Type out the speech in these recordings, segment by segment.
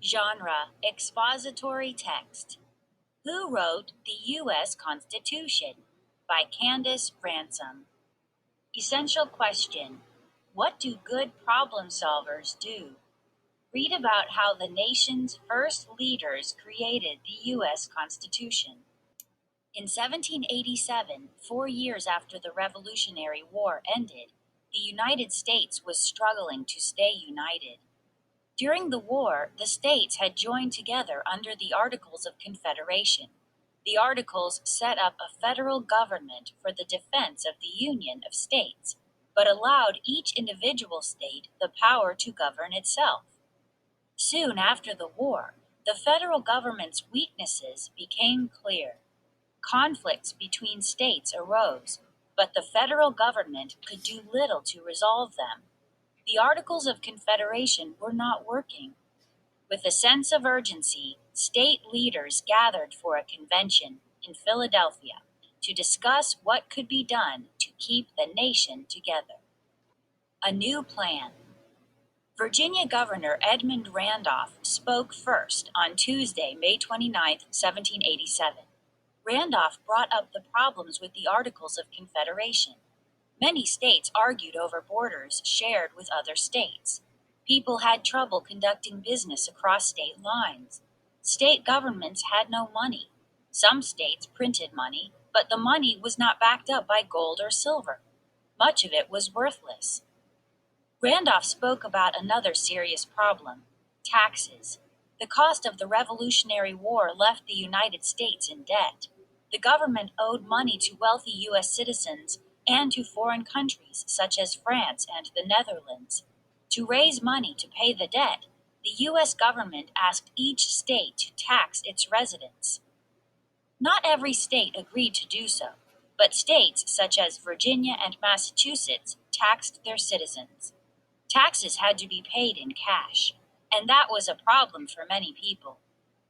Genre: Expository text. Who wrote the U.S. Constitution? By Candace Ransom. Essential question: what do good problem solvers do? Read about how the nation's first leaders created the U.S. Constitution. In 1787, 4 years after the Revolutionary War ended, the United States was struggling to stay united. During the war, the states had joined together under the Articles of Confederation. The Articles set up a federal government for the defense of the Union of States, but allowed each individual state the power to govern itself. Soon after the war, the federal government's weaknesses became clear. Conflicts between states arose, but the federal government could do little to resolve them. The Articles of Confederation were not working. With a sense of urgency, state leaders gathered for a convention in Philadelphia to discuss what could be done to keep the nation together. A new plan. Virginia Governor Edmund Randolph spoke first on Tuesday, May 29, 1787. Randolph brought up the problems with the Articles of Confederation. Many states argued over borders shared with other states. People had trouble conducting business across state lines. State governments had no money. Some states printed money, but the money was not backed up by gold or silver. Much of it was worthless. Randolph spoke about another serious problem: taxes. The cost of the Revolutionary War left the United States in debt. The government owed money to wealthy U.S. citizens and to foreign countries such as France and the Netherlands. To raise money to pay the debt, the U.S. government asked each state to tax its residents. Not every state agreed to do so, but states such as Virginia and Massachusetts taxed their citizens. Taxes had to be paid in cash, and that was a problem for many people.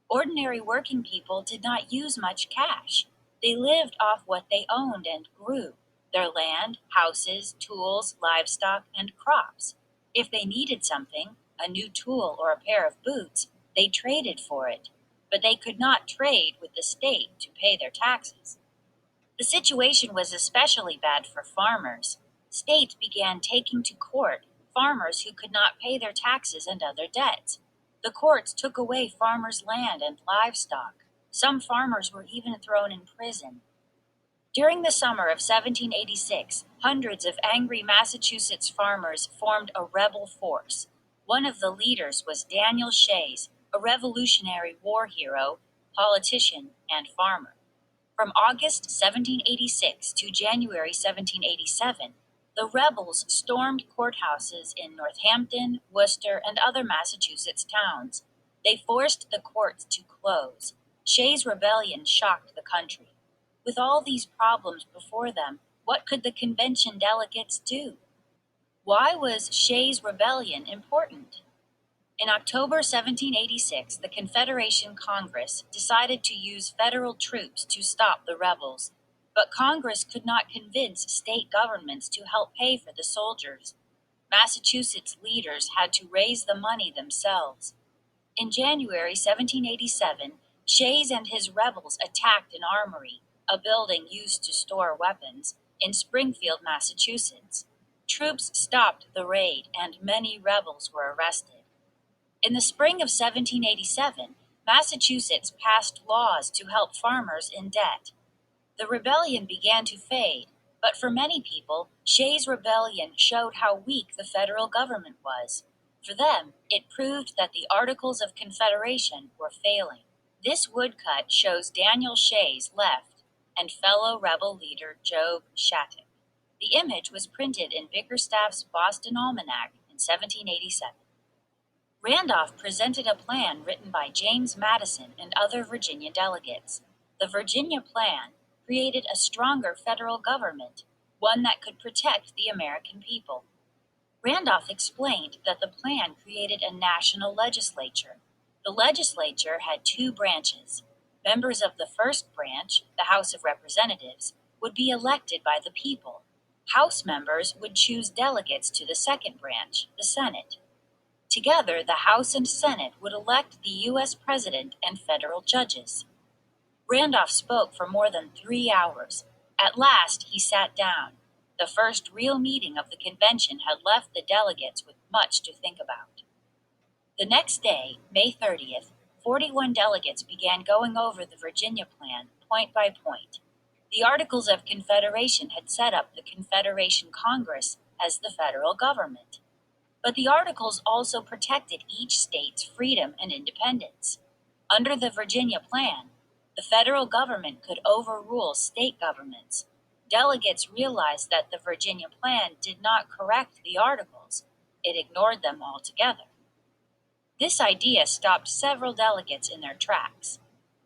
Ordinary working people did not use much cash. They lived off what they owned and grew: their land, houses, tools, livestock, and crops. If they needed something, a new tool or a pair of boots, they traded for it, but they could not trade with the state to pay their taxes. The situation was especially bad for farmers. States began taking to court farmers who could not pay their taxes and other debts. The courts took away farmers' land and livestock. Some farmers were even thrown in prison. During the summer of 1786, hundreds of angry Massachusetts farmers formed a rebel force. One of the leaders was Daniel Shays, a Revolutionary War hero, politician, and farmer. From August 1786 to January 1787, the rebels stormed courthouses in Northampton, Worcester, and other Massachusetts towns. They forced the courts to close. Shays' rebellion shocked the country. With all these problems before them, what could the convention delegates do? Why was Shays' rebellion important? In October 1786, the Confederation Congress decided to use federal troops to stop the rebels, but Congress could not convince state governments to help pay for the soldiers. Massachusetts leaders had to raise the money themselves. In January 1787, Shays and his rebels attacked an armory, a building used to store weapons, in Springfield, Massachusetts. Troops stopped the raid, and many rebels were arrested. In the spring of 1787, Massachusetts passed laws to help farmers in debt. The rebellion began to fade, but for many people, Shays' rebellion showed how weak the federal government was. For them, it proved that the Articles of Confederation were failing. This woodcut shows Daniel Shays left and fellow rebel leader Job Shattuck. The image was printed in Bickerstaff's Boston Almanac in 1787. Randolph presented a plan written by James Madison and other Virginia delegates. The Virginia plan created a stronger federal government, one that could protect the American people. Randolph explained that the plan created a national legislature. The legislature had two branches. Members of the first branch, the House of Representatives, would be elected by the people. House members would choose delegates to the second branch, the Senate. Together, the House and Senate would elect the U.S. President and federal judges. Randolph spoke for more than 3 hours. At last, he sat down. The first real meeting of the convention had left the delegates with much to think about. The next day, May 30th, 41 delegates began going over the Virginia Plan point by point. The Articles of Confederation had set up the Confederation Congress as the federal government. But the Articles also protected each state's freedom and independence. Under the Virginia Plan, the federal government could overrule state governments. Delegates realized that the Virginia Plan did not correct the Articles, it ignored them altogether. This idea stopped several delegates in their tracks.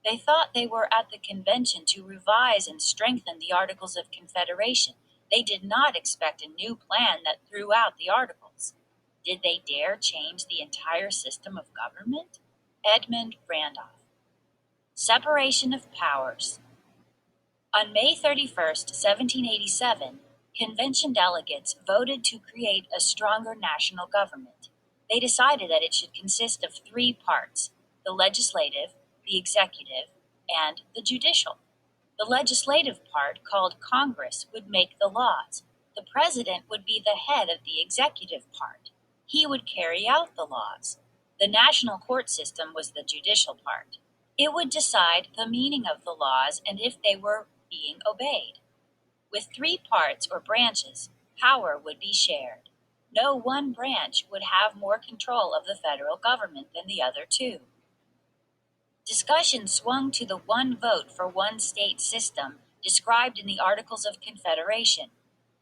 They thought they were at the convention to revise and strengthen the Articles of Confederation. They did not expect a new plan that threw out the Articles. Did they dare change the entire system of government? Edmund Randolph. Separation of powers. On May 31st, 1787, convention delegates voted to create a stronger national government. They decided that it should consist of 3 parts: the legislative, the executive, and the judicial. The legislative part, called Congress, would make the laws. The president would be the head of the executive part. He would carry out the laws. The national court system was the judicial part. It would decide the meaning of the laws and if they were being obeyed. With 3 parts or branches, power would be shared. No one branch would have more control of the federal government than the other 2. Discussion swung to the one vote for one state system described in the Articles of Confederation.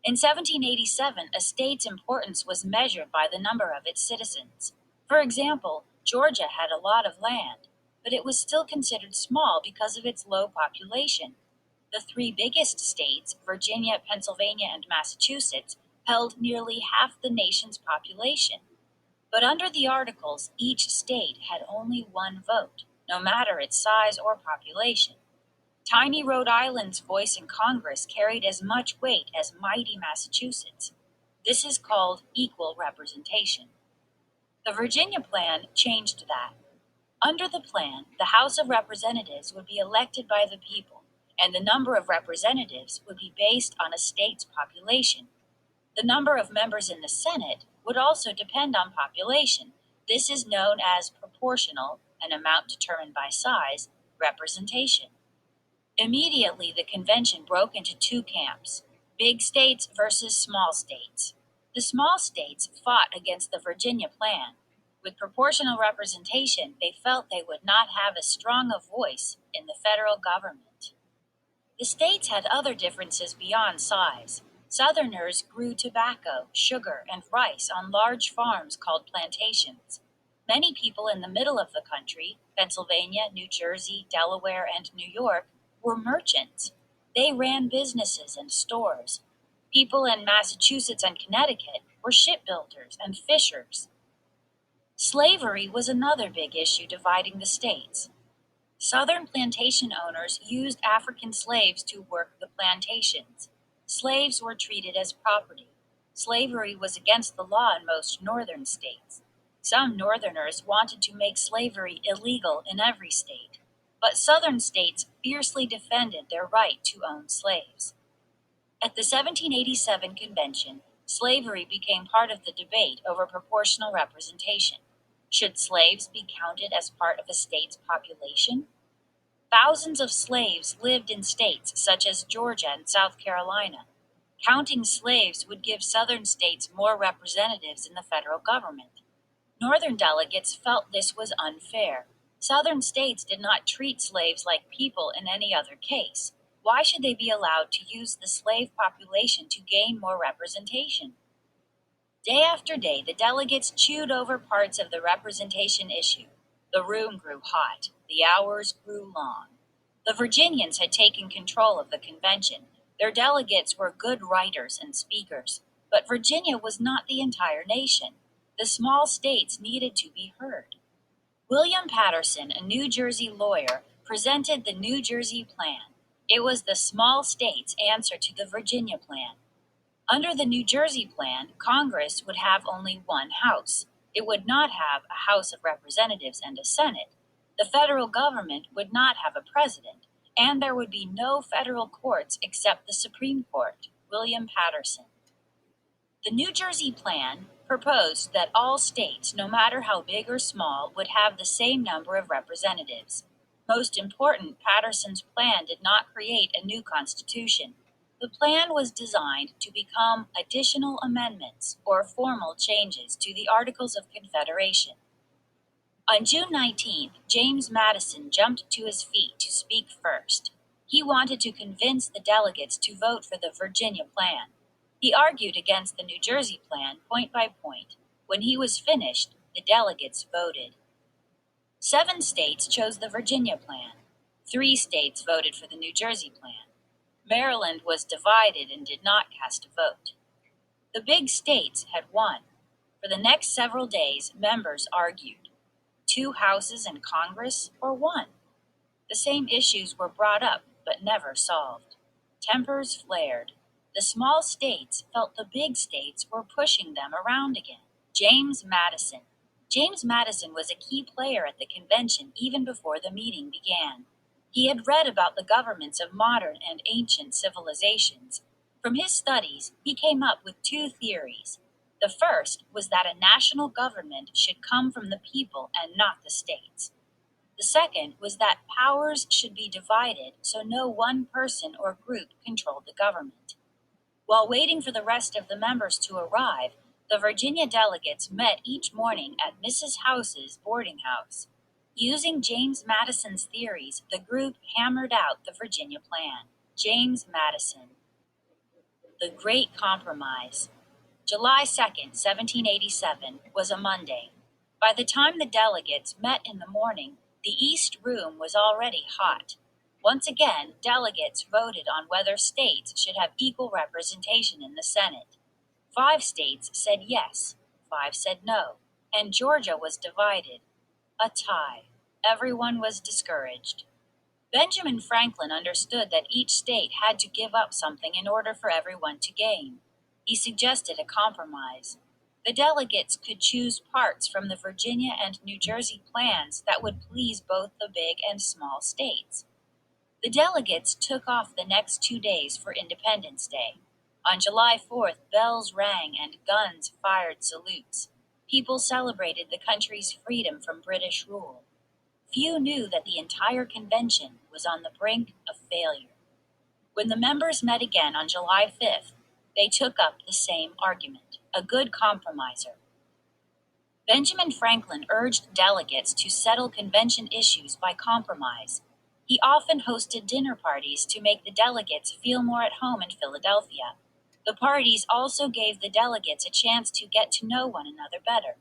In 1787, a state's importance was measured by the number of its citizens. For example, Georgia had a lot of land, but it was still considered small because of its low population. The 3 biggest states, Virginia, Pennsylvania, and Massachusetts, held nearly half the nation's population. But under the Articles, each state had only one vote, no matter its size or population. Tiny Rhode Island's voice in Congress carried as much weight as mighty Massachusetts. This is called equal representation. The Virginia Plan changed that. Under the plan, the House of Representatives would be elected by the people, and the number of representatives would be based on a state's population. The number of members in the Senate would also depend on population. This is known as proportional, an amount determined by size, representation. Immediately, the convention broke into 2 camps: big states versus small states. The small states fought against the Virginia Plan. With proportional representation, they felt they would not have as strong a voice in the federal government. The states had other differences beyond size. Southerners grew tobacco, sugar, and rice on large farms called plantations. Many people in the middle of the country, Pennsylvania, New Jersey, Delaware, and New York, were merchants. They ran businesses and stores. People in Massachusetts and Connecticut were shipbuilders and fishers. Slavery was another big issue dividing the states. Southern plantation owners used African slaves to work the plantations. Slaves were treated as property. Slavery was against the law in most northern states. Some Northerners wanted to make slavery illegal in every state, but Southern states fiercely defended their right to own slaves. At the 1787 convention, slavery became part of the debate over proportional representation. Should slaves be counted as part of a state's population? Thousands of slaves lived in states such as Georgia and South Carolina. Counting slaves would give Southern states more representatives in the federal government. Northern delegates felt this was unfair. Southern states did not treat slaves like people in any other case. Why should they be allowed to use the slave population to gain more representation? Day after day, the delegates chewed over parts of the representation issue. The room grew hot. The hours grew long. The Virginians had taken control of the convention. Their delegates were good writers and speakers. But Virginia was not the entire nation. The small states needed to be heard. William Patterson, a New Jersey lawyer, presented the New Jersey Plan. It was the small states' answer to the Virginia Plan. Under the New Jersey Plan, Congress would have only one house. It would not have a House of Representatives and a Senate. The federal government would not have a president, and there would be no federal courts except the Supreme Court. William Patterson. The New Jersey Plan proposed that all states, no matter how big or small, would have the same number of representatives. Most important, Patterson's plan did not create a new constitution. The plan was designed to become additional amendments or formal changes to the Articles of Confederation. On June 19th, James Madison jumped to his feet to speak first. He wanted to convince the delegates to vote for the Virginia Plan. He argued against the New Jersey Plan point by point. When he was finished, the delegates voted. 7 states chose the Virginia Plan. 3 states voted for the New Jersey Plan. Maryland was divided and did not cast a vote. The big states had won. For the next several days, members argued. 2 houses in Congress or 1? The same issues were brought up but never solved. Tempers flared. The small states felt the big states were pushing them around again. James Madison. James Madison was a key player at the convention even before the meeting began. He had read about the governments of modern and ancient civilizations. From his studies, he came up with 2 theories. The first was that a national government should come from the people and not the states. The second was that powers should be divided so no one person or group controlled the government. While waiting for the rest of the members to arrive, the Virginia delegates met each morning at Mrs. House's boarding house. Using James Madison's theories, the group hammered out the Virginia Plan. James Madison. The Great Compromise. July 2nd, 1787, was a Monday. By the time the delegates met in the morning, the East Room was already hot. Once again, delegates voted on whether states should have equal representation in the Senate. 5 states said yes, 5 said no, and Georgia was divided. A tie. Everyone was discouraged. Benjamin Franklin understood that each state had to give up something in order for everyone to gain. He suggested a compromise. The delegates could choose parts from the Virginia and New Jersey plans that would please both the big and small states. The delegates took off the next 2 days for Independence Day. On July 4th, bells rang and guns fired salutes. People celebrated the country's freedom from British rule. Few knew that the entire convention was on the brink of failure. When the members met again on July 5th, they took up the same argument, a good compromiser. Benjamin Franklin urged delegates to settle convention issues by compromise. He often hosted dinner parties to make the delegates feel more at home in Philadelphia. The parties also gave the delegates a chance to get to know one another better.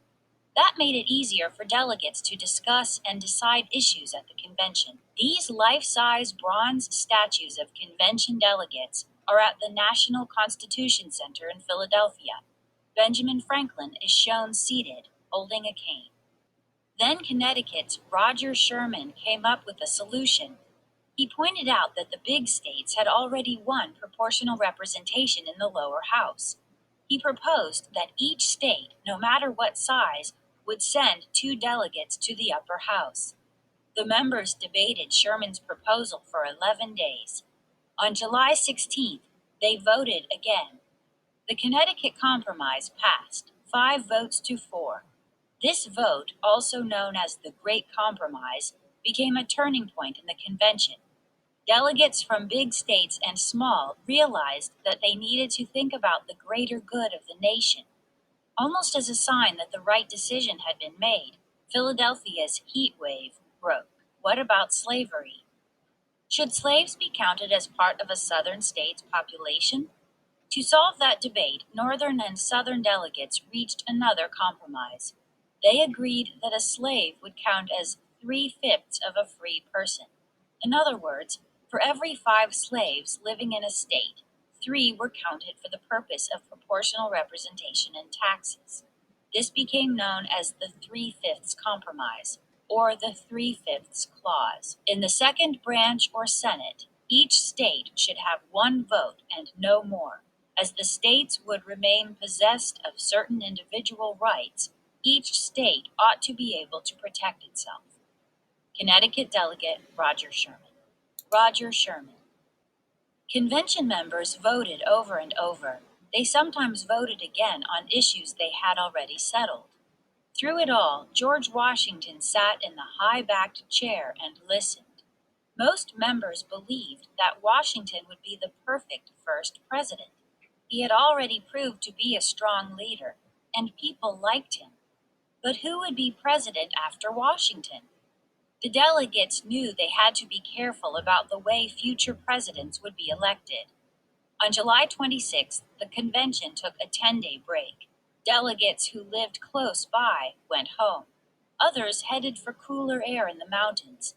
That made it easier for delegates to discuss and decide issues at the convention. These life-size bronze statues of convention delegates are at the National Constitution Center in Philadelphia. Benjamin Franklin is shown seated, holding a cane. Then Connecticut's Roger Sherman came up with a solution. He pointed out that the big states had already won proportional representation in the lower house. He proposed that each state, no matter what size, would send 2 delegates to the upper house. The members debated Sherman's proposal for 11 days. On July 16th, they voted again. The Connecticut Compromise passed, 5 votes to 4. This vote, also known as the Great Compromise, became a turning point in the convention. Delegates from big states and small realized that they needed to think about the greater good of the nation. Almost as a sign that the right decision had been made, Philadelphia's heat wave broke. What about slavery? Should slaves be counted as part of a southern state's population? To solve that debate, northern and southern delegates reached another compromise. They agreed that a slave would count as 3/5 of a free person. In other words, for every 5 slaves living in a state, 3 were counted for the purpose of proportional representation and taxes. This became known as the 3/5 Compromise, or the 3/5 Clause. In the second branch or Senate, each state should have 1 vote and no more. As the states would remain possessed of certain individual rights, Each state ought to be able to protect itself. Connecticut Delegate Roger Sherman. Roger Sherman. Convention members voted over and over. They sometimes voted again on issues they had already settled. Through it all, George Washington sat in the high-backed chair and listened. Most members believed that Washington would be the perfect first president. He had already proved to be a strong leader, and people liked him. But who would be president after Washington? The delegates knew they had to be careful about the way future presidents would be elected. On July 26th, the convention took a 10-day break. Delegates who lived close by went home. Others headed for cooler air in the mountains.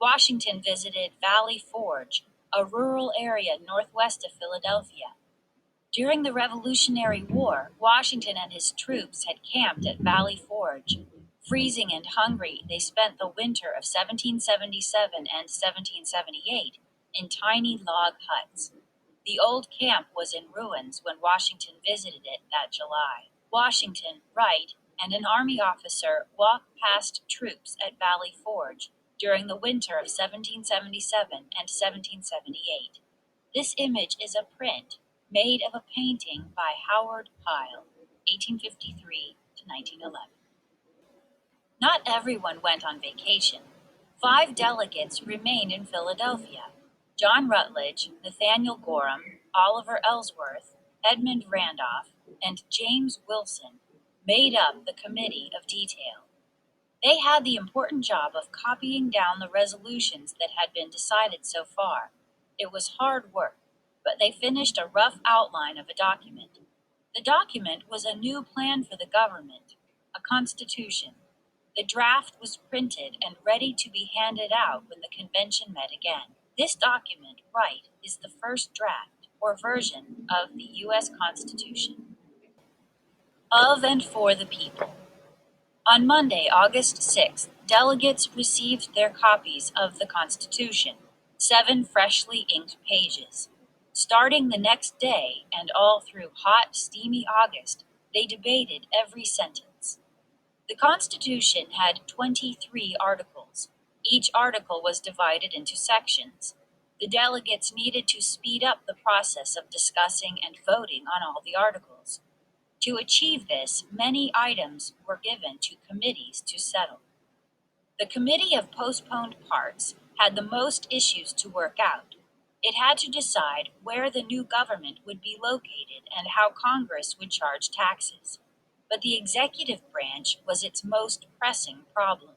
Washington visited Valley Forge, a rural area northwest of Philadelphia. During the Revolutionary War, Washington and his troops had camped at Valley Forge. Freezing and hungry, they spent the winter of 1777 and 1778 in tiny log huts. The old camp was in ruins when Washington visited it that July. Washington, Wright, and an army officer walked past troops at Valley Forge during the winter of 1777 and 1778. This image is a print made of a painting by Howard Pyle, 1853 to 1911. Not everyone went on vacation. 5 delegates remained in Philadelphia. John Rutledge, Nathaniel Gorham, Oliver Ellsworth, Edmund Randolph, and James Wilson made up the Committee of Detail. They had the important job of copying down the resolutions that had been decided so far. It was hard work, but they finished a rough outline of a document. The document was a new plan for the government, a constitution. The draft was printed and ready to be handed out when the convention met again. This document, right, is the first draft, or version, of the U.S. Constitution. Of and for the people. On Monday, August 6th, delegates received their copies of the Constitution, 7 freshly inked pages. Starting the next day and all through hot, steamy August, they debated every sentence. The Constitution had 23 articles. Each article was divided into sections. The delegates needed to speed up the process of discussing and voting on all the articles. To achieve this, many items were given to committees to settle. The Committee of Postponed Parts had the most issues to work out. It had to decide where the new government would be located and how Congress would charge taxes. But the executive branch was its most pressing problem.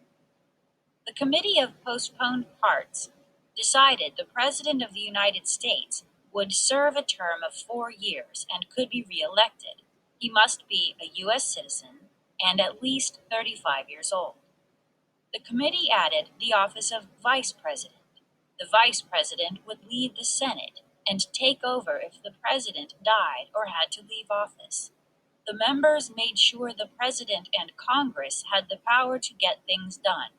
The Committee of Postponed Parts decided the President of the United States would serve a term of 4 years and could be re-elected. He must be a U.S. citizen and at least 35 years old. The committee added the office of Vice President. The Vice President would lead the Senate and take over if the President died or had to leave office. The members made sure the President and Congress had the power to get things done,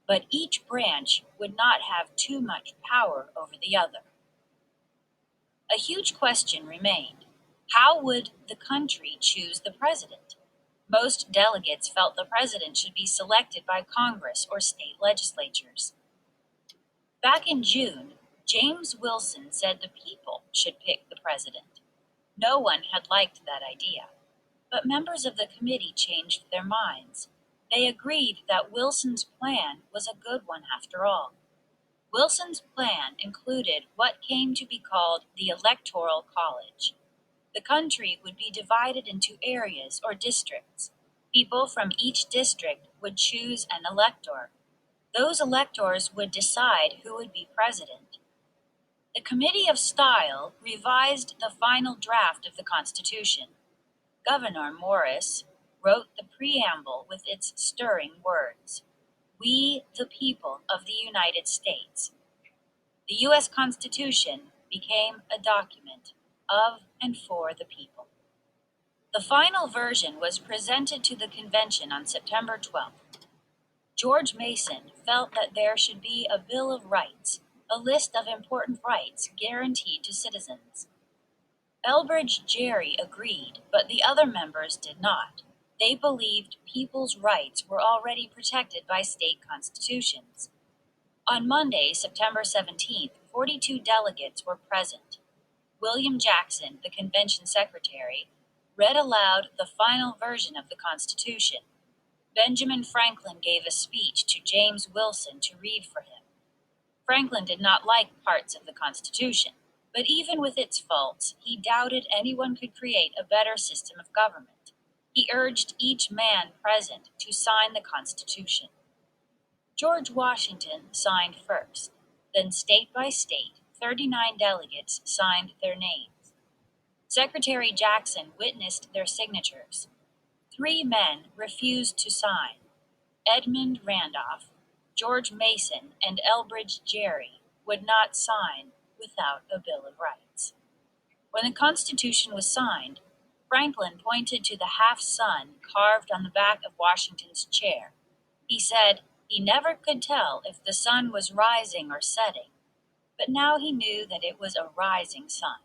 but each branch would not have too much power over the other. A huge question remained. How would the country choose the president? Most delegates felt the president should be selected by Congress or state legislatures. Back in June, James Wilson said the people should pick the president. No one had liked that idea, but members of the committee changed their minds. They agreed that Wilson's plan was a good one after all. Wilson's plan included what came to be called the Electoral College. The country would be divided into areas or districts. People from each district would choose an elector. Those electors would decide who would be president. The Committee of Style revised the final draft of the Constitution. Gouverneur Morris wrote the preamble with its stirring words, "We, the people of the United States." The U.S. Constitution became a document of and for the people. The final version was presented to the convention on September 12th. George Mason felt that there should be a Bill of Rights, a list of important rights guaranteed to citizens. Elbridge Gerry agreed, but the other members did not. They believed people's rights were already protected by state constitutions. On Monday, September 17th, 42 delegates were present. William Jackson, the convention secretary, read aloud the final version of the Constitution. Benjamin Franklin gave a speech to James Wilson to read for him. Franklin did not like parts of the Constitution, but even with its faults, he doubted anyone could create a better system of government. He urged each man present to sign the Constitution. George Washington signed first. Then, state by state, 39 delegates signed their names. Secretary Jackson witnessed their signatures. 3 men refused to sign: Edmund Randolph, George Mason, and Elbridge Gerry would not sign without a Bill of Rights. When the Constitution was signed, Franklin pointed to the half-sun carved on the back of Washington's chair. He said he never could tell if the sun was rising or setting, but now he knew that it was a rising sun.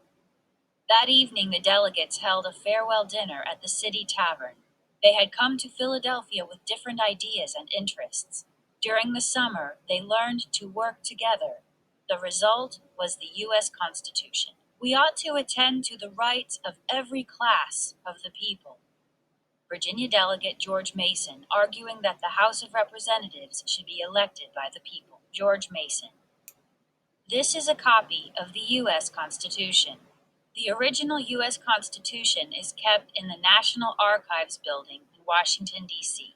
That evening, the delegates held a farewell dinner at the City Tavern. They had come to Philadelphia with different ideas and interests. During the summer, they learned to work together. The result was the U.S. Constitution. We ought to attend to the rights of every class of the people. Virginia Delegate George Mason, arguing that the House of Representatives should be elected by the people. George Mason. This is a copy of the U.S. Constitution. The original U.S. Constitution is kept in the National Archives building in Washington, D.C.